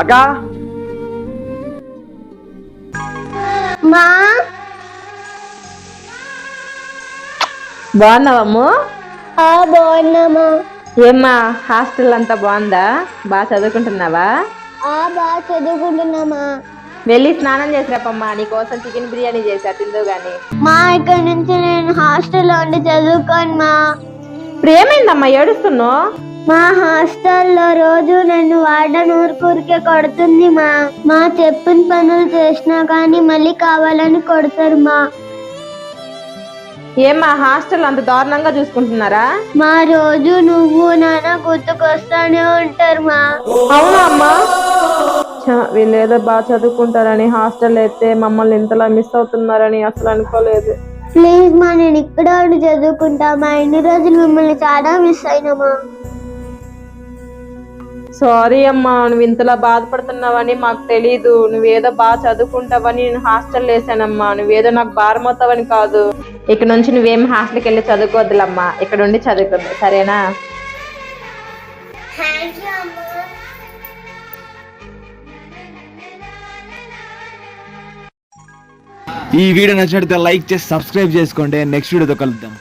అక్క మా బాగున్నావమ్ము? బాగున్నామా. ఏమ్మా హాస్టల్ అంతా బాగుందా? బాగా చదువుకుంటున్నావా? బాగా చదువుకుంటున్నామా. వెళ్ళి స్నానం చేసిరాపమ్మా, నీకోసం చికెన్ బిర్యానీ చేసా, తిందు గాని. మా ఇక్కడ నుంచి నేను హాస్టల్లో ఉండి చదువుకోను మా. ఇప్పుడు ఏమైందమ్మా ఏడుస్తున్నావు? మా హాస్టల్లో రోజు నన్ను వార్డెన్ ఊరికే కొడుతుంది మా చెప్పిన పనులు చేసినా కానీ మళ్ళీ కావాలని కొడతారు మా. ఏమ్మా హాస్టల్ అంత దారుణంగా చూసుకుంటున్నారా? మా రోజు నువ్వు నాన్న గుర్తుకొస్తానే ఉంటారు మా. అవునా అమ్మా? వీళ్ళు ఏదో బాగా చదువుకుంటారని హాస్టల్ అయితే మమ్మల్ని ఇంతలా మిస్ అవుతున్నారని అసలు అనుకోలేదు. ప్లీజ్ మా, నేను ఇక్కడ ఉండి చదువుకుంటా మా. ఇన్ని రోజులు మిమ్మల్ని చాలా మిస్ అయినామా. సారీ అమ్మా, నువ్వు ఇంతలా బాధపడుతున్నావని మాకు తెలీదు. నువ్వేదో బాగా చదువుకుంటావని నేను హాస్టల్ వేసానమ్మా. నువ్వేదో నాకు భారం అవుతావని కాదు. ఇక్కడ నుంచి నువ్వేం హాస్టల్కి వెళ్ళి చదువుకోవద్దులమ్మా, ఇక్కడ ఉండి చదువుకోద్దు, సరేనా? ఈ వీడియో నచ్చినట్లయితే లైక్ చేసి సబ్స్క్రైబ్ చేసుకోండి. నెక్స్ట్ వీడియోతో కలుద్దాం.